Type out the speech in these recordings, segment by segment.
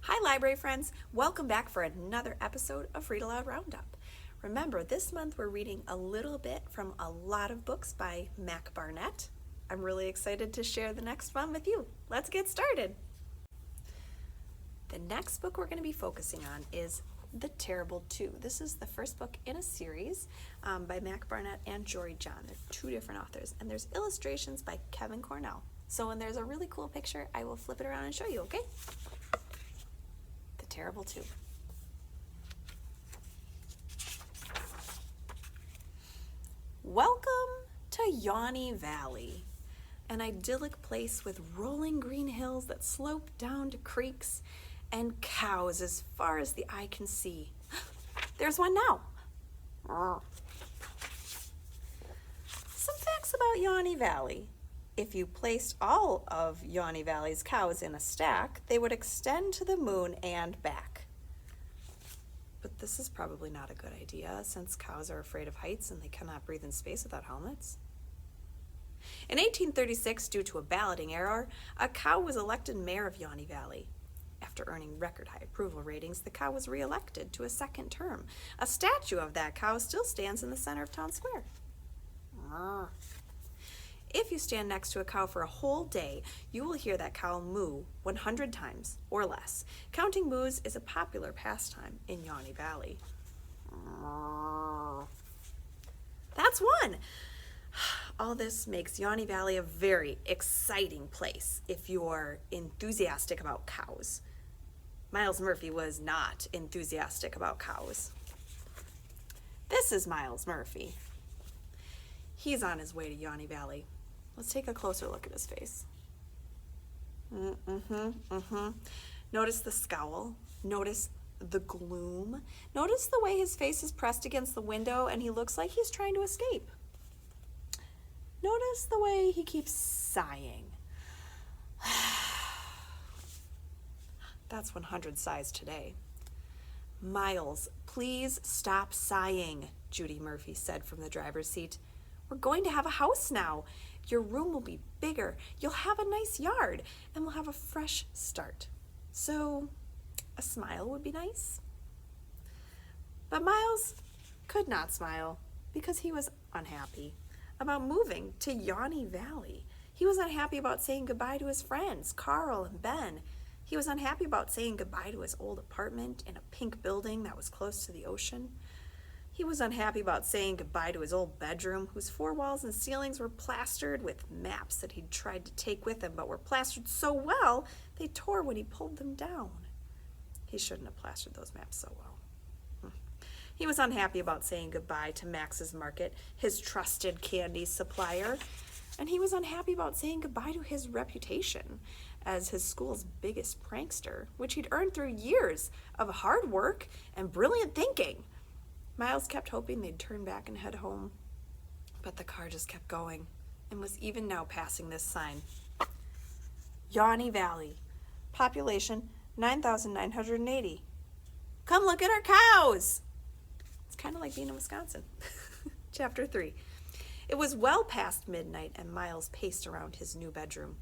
Hi, library friends. Welcome back for another episode of Read Aloud Roundup. Remember, this month we're reading a little bit from a lot of books by Mac Barnett. I'm really excited to share the next one with you. Let's get started. The next book we're going to be focusing on is The Terrible Two. This is the first book in a series by Mac Barnett and Jory John. They're two different authors, and there's illustrations by Kevin Cornell. So when there's a really cool picture, I will flip it around and show you, okay? The Terrible Two. Welcome to Yawny Valley, an idyllic place with rolling green hills that slope down to creeks and cows as far as the eye can see. There's one now. Some facts about Yawny Valley. If you placed all of Yawny Valley's cows in a stack, they would extend to the moon and back. But this is probably not a good idea, since cows are afraid of heights and they cannot breathe in space without helmets. In 1836, due to a balloting error, a cow was elected mayor of Yawny Valley. After earning record-high approval ratings, the cow was re-elected to a second term. A statue of that cow still stands in the center of town square. If you stand next to a cow for a whole day, you will hear that cow moo 100 times or less. Counting moos is a popular pastime in Yawny Valley. That's one! All this makes Yawny Valley a very exciting place if you're enthusiastic about cows. Miles Murphy was not enthusiastic about cows. This is Miles Murphy. He's on his way to Yawny Valley. Let's take a closer look at his face. Notice the scowl. Notice the gloom. Notice the way his face is pressed against the window and he looks like he's trying to escape. Notice the way he keeps sighing. That's 100 sighs today. Miles, please stop sighing, Judy Murphy said from the driver's seat. We're going to have a house now. Your room will be bigger. You'll have a nice yard, and we'll have a fresh start. So, a smile would be nice. But Miles could not smile because he was unhappy about moving to Yawny Valley. He was unhappy about saying goodbye to his friends, Carl and Ben. He was unhappy about saying goodbye to his old apartment in a pink building that was close to the ocean. He was unhappy about saying goodbye to his old bedroom, whose four walls and ceilings were plastered with maps that he'd tried to take with him, but were plastered so well they tore when he pulled them down. He shouldn't have plastered those maps so well. He was unhappy about saying goodbye to Max's Market, his trusted candy supplier, and he was unhappy about saying goodbye to his reputation as his school's biggest prankster, which he'd earned through years of hard work and brilliant thinking. Miles kept hoping they'd turn back and head home, but the car just kept going and was even now passing this sign. Yawny Valley, population 9,980. Come look at our cows! It's kind of like being in Wisconsin. Chapter 3. It was well past midnight and Miles paced around his new bedroom.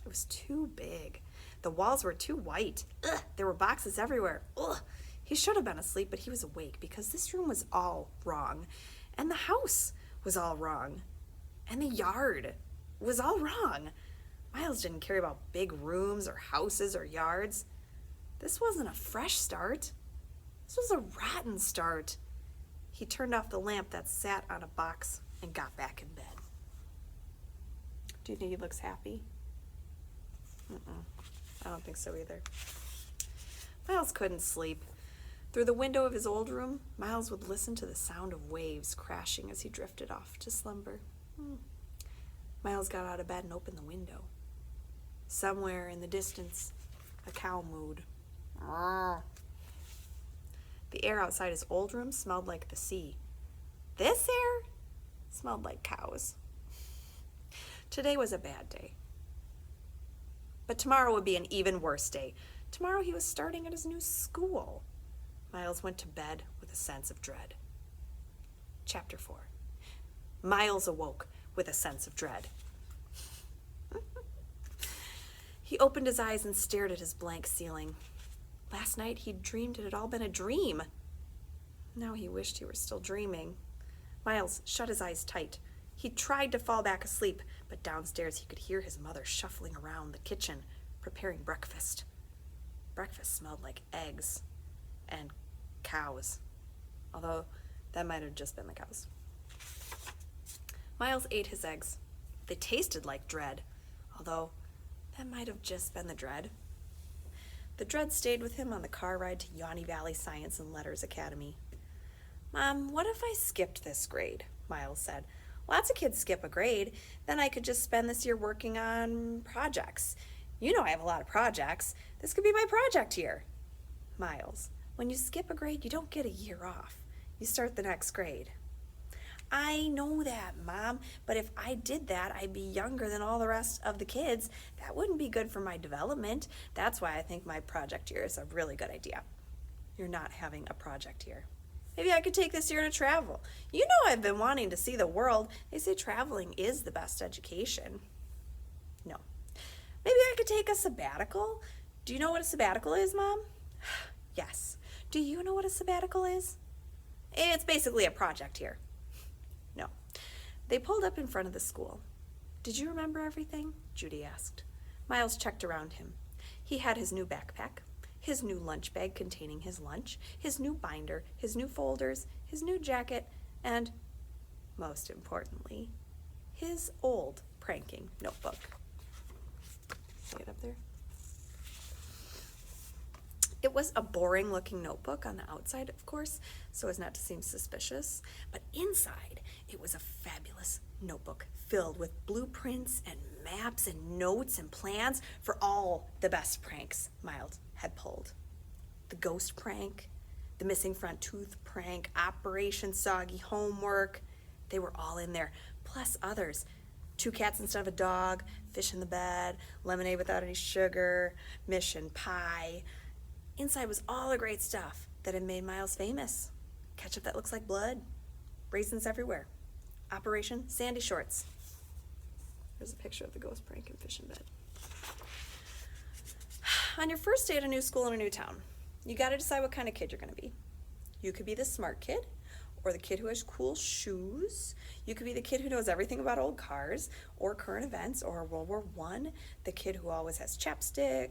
It was too big. The walls were too white. Ugh, there were boxes everywhere. Ugh. He should have been asleep, but he was awake because this room was all wrong. And the house was all wrong. And the yard was all wrong. Miles didn't care about big rooms or houses or yards. This wasn't a fresh start. This was a rotten start. He turned off the lamp that sat on a box and got back in bed. Do you think he looks happy? I don't think so either. Miles couldn't sleep. Through the window of his old room, Miles would listen to the sound of waves crashing as he drifted off to slumber. Miles got out of bed and opened the window. Somewhere in the distance, a cow mooed. The air outside his old room smelled like the sea. This air smelled like cows. Today was a bad day. But tomorrow would be an even worse day. Tomorrow he was starting at his new school. Miles went to bed with a sense of dread. Chapter 4. Miles awoke with a sense of dread. He opened his eyes and stared at his blank ceiling. Last night he'd dreamed it had all been a dream. Now he wished he were still dreaming. Miles shut his eyes tight. He tried to fall back asleep, but downstairs he could hear his mother shuffling around the kitchen, preparing breakfast. Breakfast smelled like eggs and cows, although that might have just been the cows. Miles ate his eggs. They tasted like dread, although that might have just been the dread. The dread stayed with him on the car ride to Yawny Valley Science and Letters Academy. "Mom, what if I skipped this grade?" Miles said. "Lots of kids skip a grade. Then I could just spend this year working on projects. You know I have a lot of projects. This could be my project year." "Miles, when you skip a grade, you don't get a year off. You start the next grade." "I know that, Mom, but if I did that, I'd be younger than all the rest of the kids. That wouldn't be good for my development. That's why I think my project year is a really good idea." "You're not having a project year." "Maybe I could take this year to travel. You know I've been wanting to see the world. They say traveling is the best education." "No." "Maybe I could take a sabbatical. Do you know what a sabbatical is, Mom?" "Yes." "Do you know what a sabbatical is?" "It's basically a project year." "No." They pulled up in front of the school. "Did you remember everything?" Judy asked. Miles checked around him. He had his new backpack, his new lunch bag containing his lunch, his new binder, his new folders, his new jacket, and, most importantly, his old pranking notebook. See it up there? It was a boring-looking notebook on the outside, of course, so as not to seem suspicious, but inside it was a fabulous notebook filled with blueprints and maps and notes and plans for all the best pranks Miles had pulled. The ghost prank, the missing front tooth prank, Operation Soggy Homework, they were all in there, plus others. 2 cats instead of a dog, fish in the bed, lemonade without any sugar, Mission Pie. Inside was all the great stuff that had made Miles famous. Ketchup that looks like blood, raisins everywhere, Operation Sandy Shorts. There's a picture of the ghost prank and fish in bed. On your first day at a new school in a new town, you got to decide what kind of kid you're going to be. You could be the smart kid, or the kid who has cool shoes. You could be the kid who knows everything about old cars, or current events, or World War I, the kid who always has chapstick,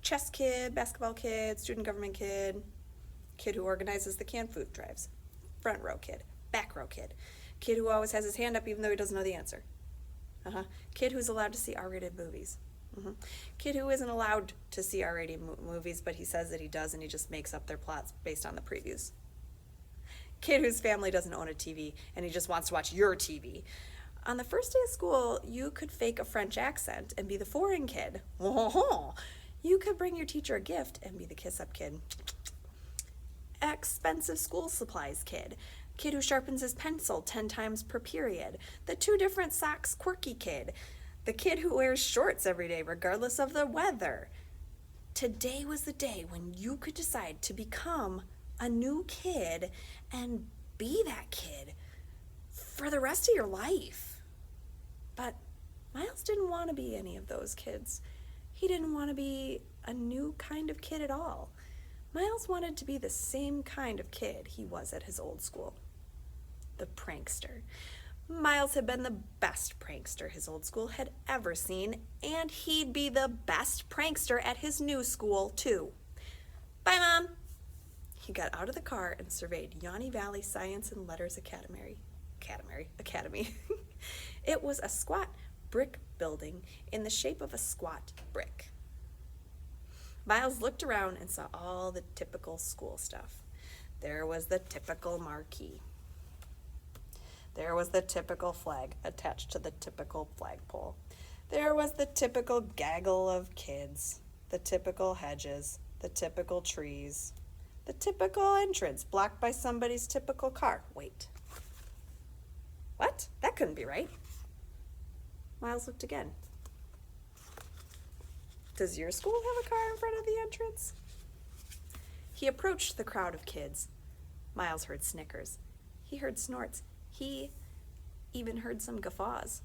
chess kid, basketball kid, student government kid, kid who organizes the canned food drives, front row kid, back row kid, kid who always has his hand up even though he doesn't know the answer. Kid who's allowed to see R-rated movies. Kid who isn't allowed to see R-rated movies, but he says that he does and he just makes up their plots based on the previews. Kid whose family doesn't own a TV and he just wants to watch your TV. On the first day of school, you could fake a French accent and be the foreign kid. You could bring your teacher a gift and be the kiss-up kid. Expensive school supplies kid. Kid who sharpens his pencil 10 times per period. The 2 different socks quirky kid. The kid who wears shorts every day regardless of the weather. Today was the day when you could decide to become a new kid and be that kid for the rest of your life. But Miles didn't want to be any of those kids. He didn't want to be a new kind of kid at all. Miles wanted to be the same kind of kid he was at his old school. The prankster. Miles had been the best prankster his old school had ever seen, and he'd be the best prankster at his new school, too. "Bye, Mom." He got out of the car and surveyed Yawny Valley Science and Letters Academy. It was a squat brick building in the shape of a squat brick. Miles looked around and saw all the typical school stuff. There was the typical marquee. There was the typical flag attached to the typical flagpole. There was the typical gaggle of kids, the typical hedges, the typical trees, the typical entrance blocked by somebody's typical car. Wait. What? That couldn't be right. Miles looked again. Does your school have a car in front of the entrance? He approached the crowd of kids. Miles heard snickers. He heard snorts. He even heard some guffaws.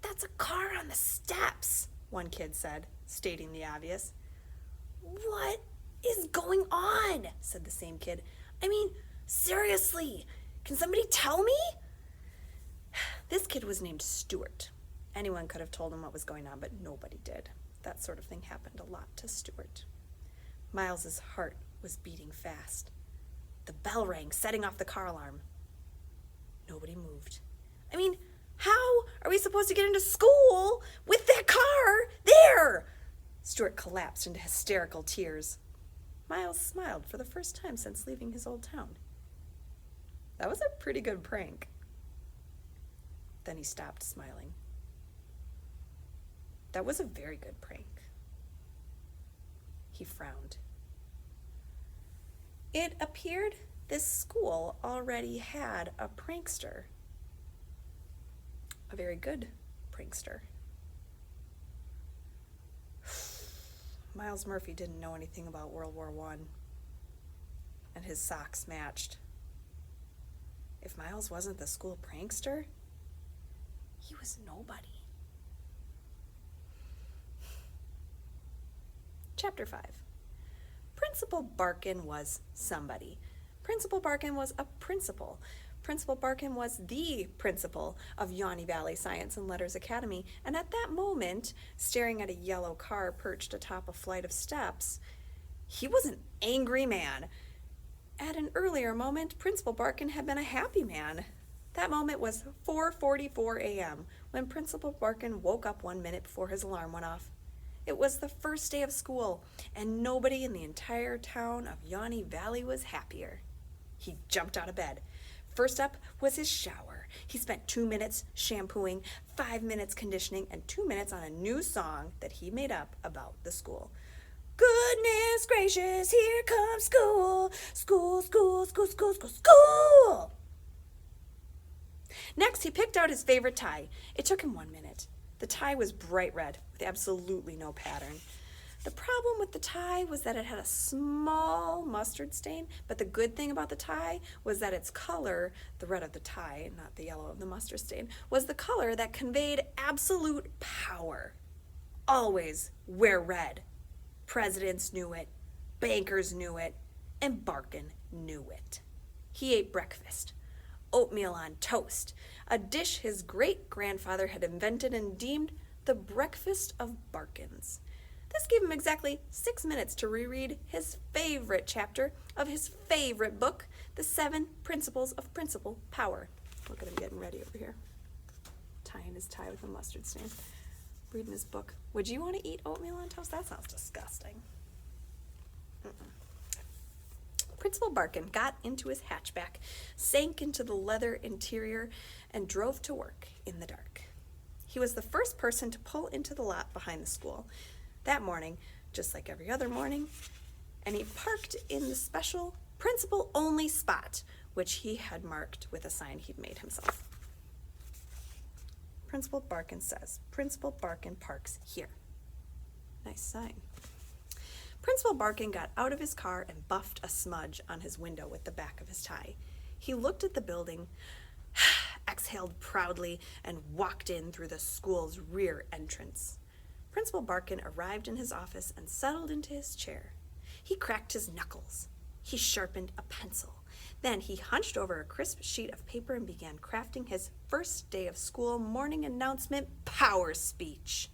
"That's a car on the steps," one kid said, stating the obvious. "What is going on?" said the same kid. "I mean, seriously, can somebody tell me?" This kid was named Stuart. Anyone could have told him what was going on, but nobody did. That sort of thing happened a lot to Stuart. Miles's heart was beating fast. The bell rang, setting off the car alarm. Nobody moved. "I mean, how are we supposed to get into school with that car there?" Stuart collapsed into hysterical tears. Miles smiled for the first time since leaving his old town. That was a pretty good prank. Then he stopped smiling. That was a very good prank. He frowned. It appeared this school already had a prankster. A very good prankster. Miles Murphy didn't know anything about World War I, and his socks matched. If Miles wasn't the school prankster, he was nobody. Chapter 5. Principal Barkin was somebody. Principal Barkin was a principal. Principal Barkin was the principal of Yawny Valley Science and Letters Academy, and at that moment, staring at a yellow car perched atop a flight of steps, he was an angry man. At an earlier moment, Principal Barkin had been a happy man. That moment was 4:44 a.m. when Principal Barkin woke up 1 minute before his alarm went off. It was the first day of school, and nobody in the entire town of Yawny Valley was happier. He jumped out of bed. First up was his shower. He spent 2 minutes shampooing, 5 minutes conditioning, and 2 minutes on a new song that he made up about the school. Goodness gracious, here comes school. School, school, school, school, school, school. Next, he picked out his favorite tie. It took him 1 minute. The tie was bright red with absolutely no pattern. The problem with the tie was that it had a small mustard stain, but the good thing about the tie was that its color, the red of the tie, not the yellow of the mustard stain, was the color that conveyed absolute power. Always wear red. Presidents knew it, bankers knew it, and Barkin knew it. He ate breakfast. Oatmeal on toast, a dish his great-grandfather had invented and deemed the breakfast of Barkins. This gave him exactly 6 minutes to reread his favorite chapter of his favorite book, The 7 Principles of Principal Power. Look at him getting ready over here. Tying his tie with a mustard stain. Reading his book. Would you want to eat oatmeal on toast? That sounds disgusting. Principal Barkin got into his hatchback, sank into the leather interior, and drove to work in the dark. He was the first person to pull into the lot behind the school that morning, just like every other morning, and he parked in the special principal-only spot, which he had marked with a sign he'd made himself. Principal Barkin says, Principal Barkin parks here. Nice sign. Principal Barkin got out of his car and buffed a smudge on his window with the back of his tie. He looked at the building, exhaled proudly, and walked in through the school's rear entrance. Principal Barkin arrived in his office and settled into his chair. He cracked his knuckles. He sharpened a pencil. Then he hunched over a crisp sheet of paper and began crafting his first day of school morning announcement power speech.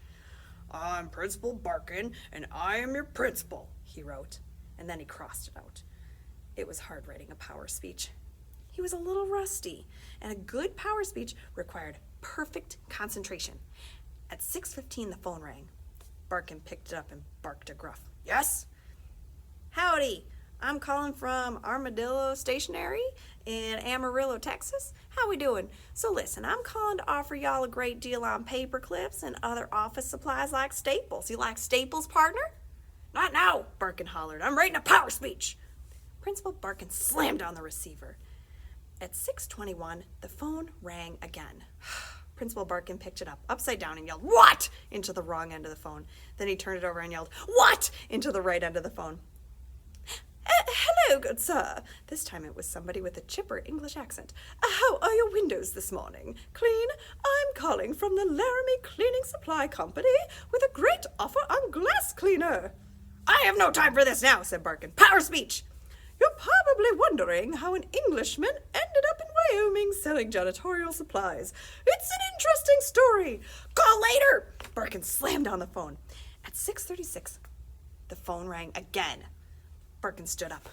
"I'm Principal Barkin, and I am your principal," he wrote, and then he crossed it out. It was hard writing a power speech. He was a little rusty, and a good power speech required perfect concentration. At 6:15, the phone rang. Barkin picked it up and barked a gruff, "Yes?" "Howdy, I'm calling from Armadillo Stationery in Amarillo, Texas. How we doing? So listen, I'm calling to offer y'all a great deal on paper clips and other office supplies like staples. You like staples, partner?" "Not now," Barkin hollered. "I'm writing a power speech." Principal Barkin slammed on the receiver. At 6:21, the phone rang again. Principal Barkin picked it up, upside down, and yelled, "What?" into the wrong end of the phone. Then he turned it over and yelled, "What?" into the right end of the phone. "Hello, good sir." This time it was somebody with a chipper English accent. "How are your windows this morning? Clean? I'm calling from the Laramie Cleaning Supply Company with a great offer on glass cleaner." I have no time for this now, said Barkin. Power speech! You're probably wondering how an Englishman ended up in Wyoming selling janitorial supplies. It's an interesting story. Call later! Barkin slammed down the phone. At 6:36, the phone rang again. Barkin stood up.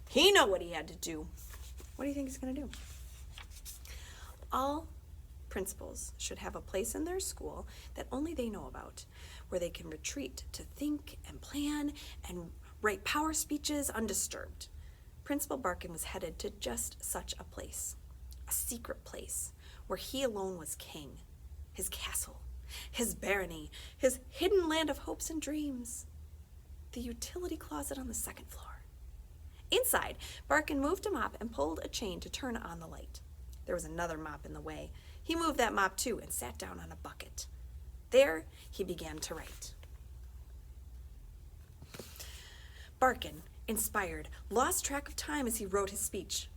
He knew what he had to do. What do you think he's going to do? All principals should have a place in their school that only they know about, where they can retreat to think and plan and write power speeches undisturbed. Principal Barkin was headed to just such a place, a secret place where he alone was king, his castle, his barony, his hidden land of hopes and dreams, the utility closet on the second floor. Inside, Barkin moved a mop and pulled a chain to turn on the light. There was another mop in the way. He moved that mop too and sat down on a bucket. There, he began to write. Barkin, inspired, lost track of time as he wrote his speech.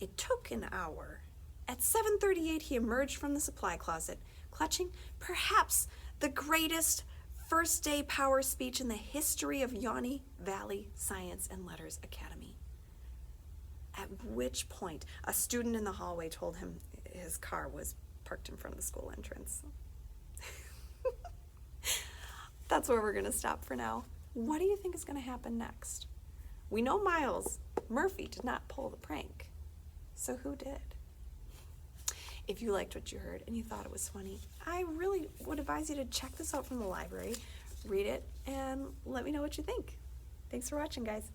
It took an hour. At 7:38, he emerged from the supply closet, clutching perhaps the greatest first-day power speech in the history of Yawny Valley Science and Letters Academy. At which point, a student in the hallway told him his car was parked in front of the school entrance. That's where we're going to stop for now. What do you think is going to happen next? We know Miles Murphy did not pull the prank. So who did? If you liked what you heard and you thought it was funny, I really would advise you to check this out from the library, read it, and let me know what you think. Thanks for watching, guys.